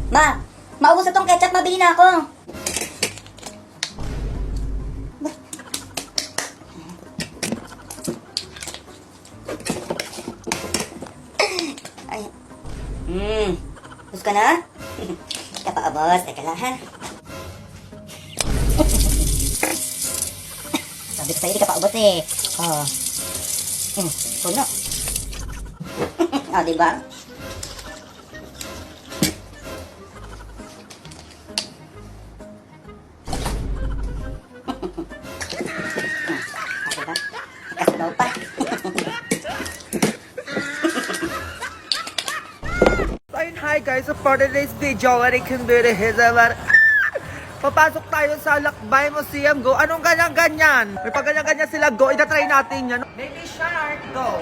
Ma, maubos na tong ketchup, mabili na ako. Ay. Ubos ka na? Teka pa, boss. Teka lang, ha? Sabi ko sa'yo, di ka pa ubos eh. Oh. Puno. Oh, diba? Diba? Kasabaw pa. Hi guys, so for today's video, what I can do is papasok tayo sa Lakbay Museum. Go! Anong ganyan-ganyan? May pag ganyan-ganyan sila. Go! Ita-try natin yan. Baby Shark! Go!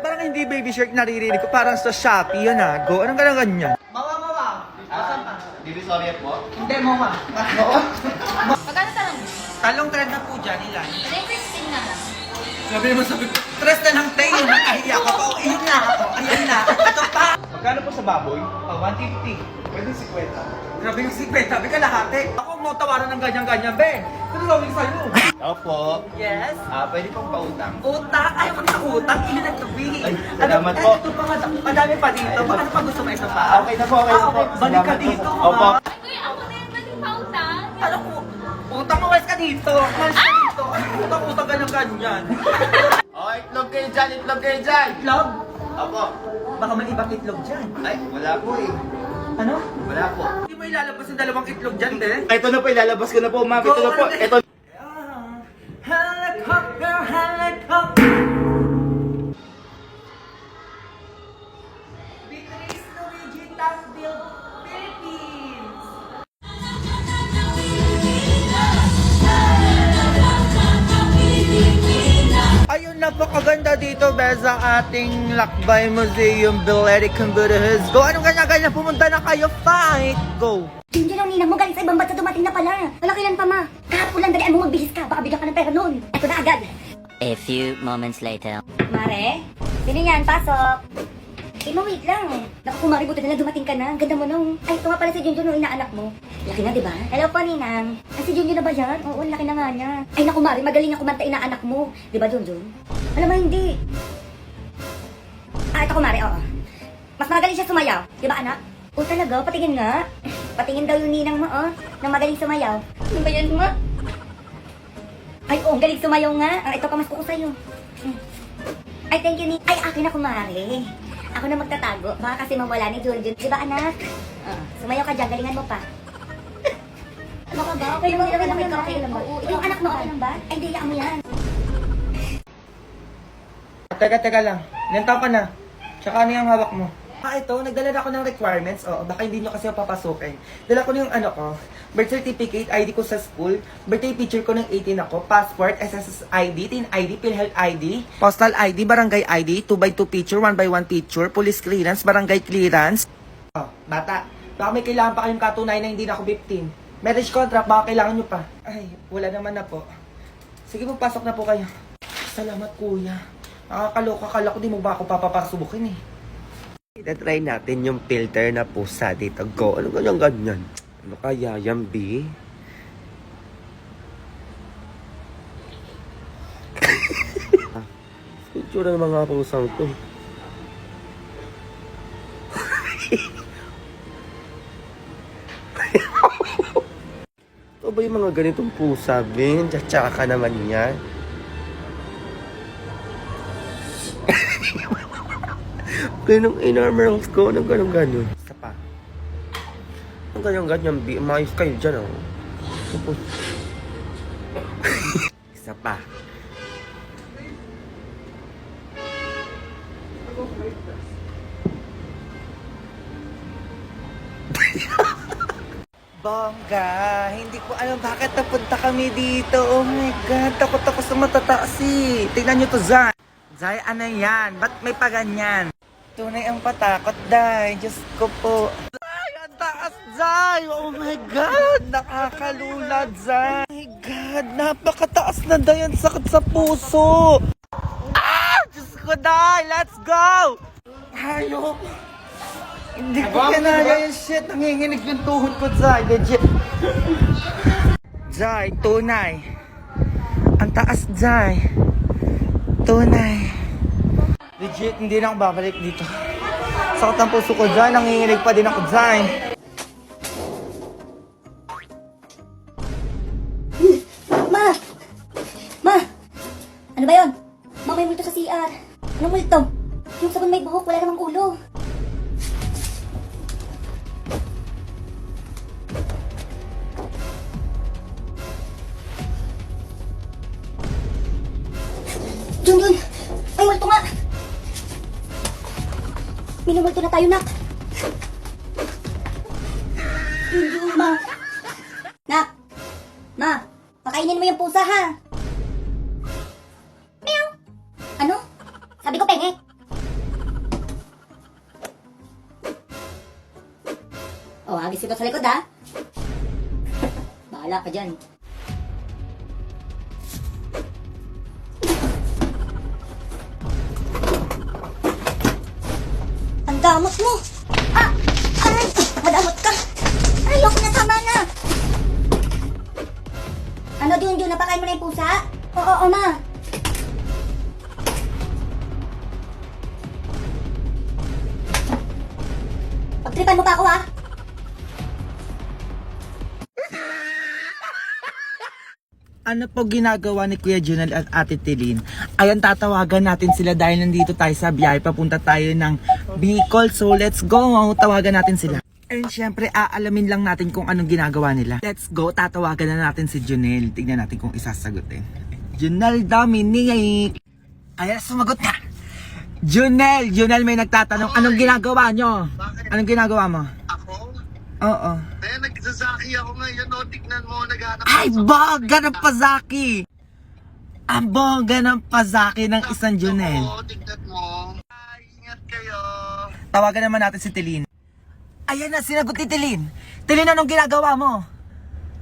Parang hindi Baby Shark naririnig ko. Parang sa Shopee yan ha. Go! Anong ganyan-ganyan? Mawa! Asan pa? Divisoria po? Hindi, mawa. Mawa. Magkano talong? Talong trend na po dyan, ilan? May 15 na lang. Sabi mo sabi ko, tres na lang tayo. Nakahiya ka pa. Iyon na ako. Ayan na. Ito pa. Magkano po sa baboy? Oh, 150. Pwede 50. Grabe yung secret, sabi ka lahati. Ako mo tawaran ng ganyan-ganyan, be. Ano gawin sa'yo? Opo. Yes. Pwede pong pautang. Utang, ayaw ko na utang, ilan ang tubi. Ay, salamat po. Ito pa nga, madami pa dito. Ano pa gusto mo ito pa? Okay na po, okay na po. Balik ka Salamat po. dito, Opo. ha? Kuya, ako na yung pwedeng pautang. Ano po? Utang mo, walis ka dito. Walis ka dito. Ano utang-utang ganyan-ganyan? Itlog kayo dyan, itlog kayo dyan. Itlog? Opo. Baka may ibang itlog dyan. Ay, wala po eh. Ano? Wala po. Hindi mo ilalabas yung dalawang itlog dyan, be? Ito na po, ilalabas ko na po, ma'am. Ito na po, ito. Helicopter, helicopter. Beatrice Luigi Tasbil, Philippines. Ayun, napakaganda dito, be, sa ating Lakbay Museum, Beledi Cambodia. Go! Anong ganyan-ganyan? Pumunta na kayo, fight! Go! Yun ang ninang mo, galing sa ibang bansa dumating na pala. Malakilan pa, ma. Kahapon lang, dalian mo magbihis ka. Baka bigyan ka ng pera noon. Eto na agad. A few moments later. Mare, sino yan? Pasok. Wait lang. Naku, kumari, buti na lang dumating ka na. Ang ganda mo nung... Ay, ito nga pala si Junjun, yung inaanak mo. Laki na, di ba? Hello po, Ninang. Si Junjun na ba yan? Oo, laki na nga niya. Ay, naku, Mari, magaling ang kumanta inaanak mo. Di ba, Junjun? Alam mo, hindi. Ito, Kumari, oo. Mas magaling siya sumayaw. Di ba, anak? Oo, talaga? Patingin nga. Patingin daw yung Ninang mo, oh. Nang magaling sumayaw. Ano ba yan, ma? Ay, oo, galing sumayaw nga. Ito, pamasko ko sa'yo. Ay, thank you, Ni. Ay, akin na, Kumari. Ako na magtatago. Baka kasi mawala ni Junjun. Di ba, anak? Sumayaw ka dyan. Galingan mo pa. Ano ka ba? Okay lang, okay lang, okay lang ba? Yung anak mo, okay lang ba? Ay, hindi, mo yan. Teka lang. Ilan taon ka na? Tsaka ano yung hawak mo? Ito, nagdala na ako ng requirements. Baka hindi nyo kasi papasukin. Dala ko na yung ano ko, birth certificate, ID ko sa school, birthday picture ko ng 18 ako, passport, SSS ID, TIN ID, PhilHealth ID, postal ID, barangay ID, 2x2 picture, 1x1 picture, police clearance, barangay clearance. Bata, baka may kailangan pa kayong katunayan na hindi na ako 15. Marriage contract, baka kailangan nyo pa. Ay, wala naman na po. Sige, magpasok na po kayo. Salamat, kuya. Nakakaloka, kala ko di mo ba ako papapasubukin eh. Itatry natin yung filter na pusa dito. Go. Ano ganyan? Ano kaya yan, B? Itsura ng mga pusang to. Ito ba yung mga ganitong pusa, Ben? Tsaka naman yan. Ganong in-armors ko, anong ganon. Isa pa. Ang ganyan, mayos kayo dyan, oh. Isa pa. Bongga, hindi ko alam bakit napunta kami dito. Oh my God, takot ako sa matataas eh. Tingnan nyo to, Zay. Zay, ano yan? Ba't may paganyan? Tunay ang patakot, Day. Diyos ko po. Zay, ang taas, Zay. Oh my God, nakakalulad, Zay. Oh my God, napakataas na, Day. Ang sakit sa puso. Ah, Diyos ko, Day. Let's go. Hayop! Hindi ko kinaya yung shit. Nanginginig yung tuhod ko, Zay. Legit. Zay, tunay. Ang taas, Zay. Tunay. Legit, hindi na ako babalik dito. Sakot ang puso ko, Zay. Nanginginig pa din ako, Zay. Ma! Ma! Ano ba yun? Ma, may multo sa CR. Anong multo? Yung sabon may buhok, wala namang ulo. Jun! May multo nga! Minumulto na tayo, Nak! Jun, Ma! Nak! Ma! Pakainin mo yung pusa, ha? Meow! Ano? Sabi ko, penge! Oh, agis ito sa likod, ha? Bahala ka dyan. Ang damot mo! Ah! Aray! Madamot ka! Ayoko na, tama na! Ano, Jun? Napakain mo na yung pusa? Oo, ma. Pagtripan mo pa ako, ha? Ano po ginagawa ni Kuya Junel at Ate Tilin? Ayan, tatawagan natin sila dahil nandito tayo sa biyahe. Papunta tayo ng Bicol. So, let's go. Tawagan natin sila. And syempre, aalamin lang natin kung anong ginagawa nila. Let's go. Tatawagan na natin si Junel. Tignan natin kung isasagutin. Junel Dominic. Ayan, sumagot na. Junel, may nagtatanong. Anong ginagawa nyo? Anong ginagawa mo? Ako? Oo. Eh, nagsasaki ako ngayon. O, tignan mo, naghanap Ay, bongga ng pazaki! Ang bongga ng pazaki ng isang Junel. O, tignan mo. Ay, ingat kayo. Tawagan naman natin si Tilin. Ayan na, sinagot ni Tilin. Tilin, anong ginagawa mo?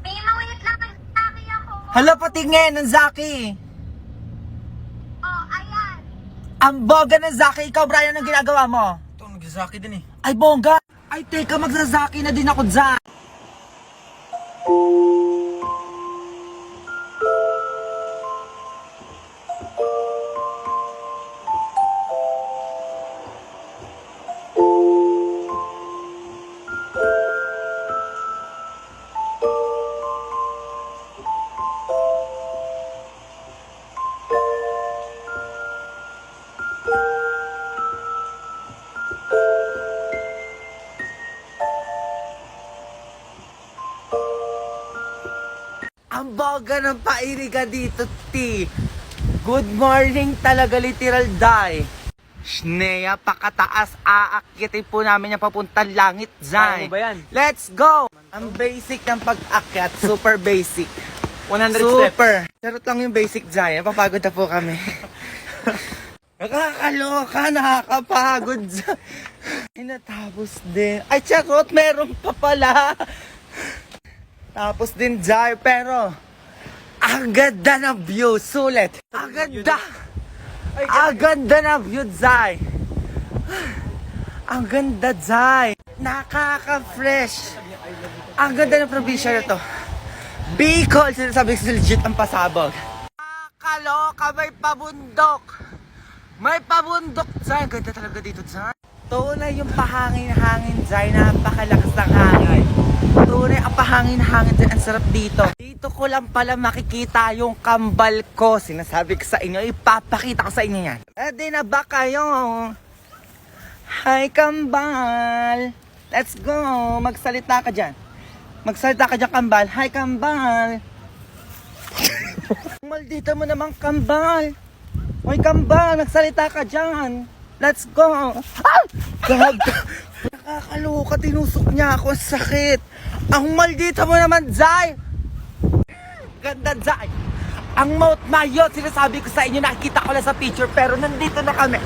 May mawinit lang ang saki ako. Hala, patingin ng Zaki. Oh, ayan. Ang bongga ng Zaki. Ikaw, Brian, anong ginagawa mo? Ito, nagsasaki din eh. Ay, bongga. Ay, teka, magsazaki na din ako, Zaki. Ang baga ng pairiga dito, T. Good morning talaga, literal die. Sneya, pakataas, aakyatin po namin yung papuntang langit, Zay. Kaya mo ba yan? Let's go! Ang basic ng pag-akyat, super basic. 100 Super! Charot lang yung basic, Zay. Napapagod na po kami. Nakakaloka, nakakapagod, Zay. Inatapos din. Ay, charot, meron pa pala. Tapos din, Zay, pero ang ganda ng view, sulit. Ang ganda. Ang ganda ng view, Zay. Ang ganda, Zay. Nakaka-fresh. Ang ganda ng probinsya na to. Bicol, sinasabi ko legit ang pasabog. Nakakaloka, may pabundok. May pabundok, Zay. Ang ganda talaga dito, Zay. Tunay yung pahangin-hangin, Zay. Napakalakas ng hangin. Tunay ang pahangin-hangin din. Ang sarap dito. Dito ko lang pala makikita yung kambal ko. Sinasabi ko sa inyo, ipapakita ko sa inyo yan. Di na ba kayo? Hi, kambal. Let's go. Magsalita ka dyan. Magsalita ka dyan, kambal. Hi, kambal. Maldita mo namang kambal. Hoy, kambal. Magsalita ka dyan. Let's go. Ah! Gag. Nakakaloka, tinusok niya ako. Ang sakit. Ang maldita mo naman, Zay. Ganda, Zay. Ang Mount Mayon, sinasabi ko sa inyo, nakikita ko lang sa picture, pero nandito na kami.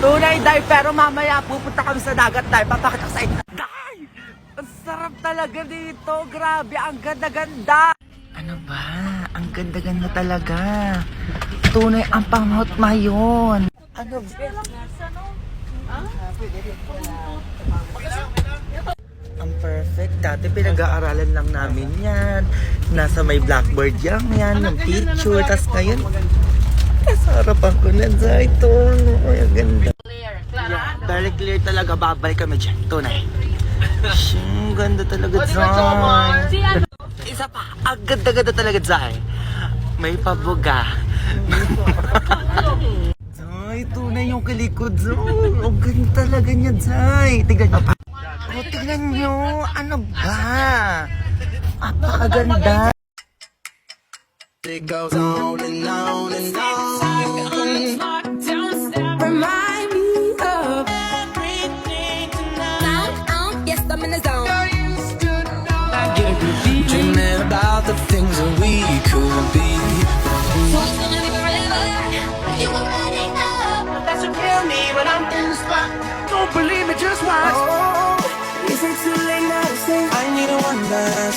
Tunay, Day, pero mamaya pupunta kami sa dagat, Day. Papakita ko sa inyo. Day! Ang sarap talaga dito. Grabe, ang ganda-ganda. Ano ba? Ang ganda-ganda talaga. Tunay ang pang Mount Mayon. Ano ba? Ang perfect. Dati pinag-aaralan lang namin yan. Nasa may blackboard yan, yung picture. Tapos ngayon, nasa harapan ko na ito. Ay, ang ganda. Yeah, very clear talaga. Babalik kami dyan. Tunay. Ang ganda talaga, Zay. Isa pa, ang ganda-ganda talaga, Zay. May pabuga. Zay, tunay yung kilikod, Zay. Ang ganda talaga niya, Zay. Tignan niyo pa. Oh, tignan niyo. Ano ba? Apakaganda. It goes on and on and on. Remind me of everything tonight. Yes, I'm in the zone. Dreaming about the things that we could be. So it's gonna be forever. You already know. That's what kill me when I'm in the spot. Don't believe me, just watch. Oh, is it too late now to say I need a one last?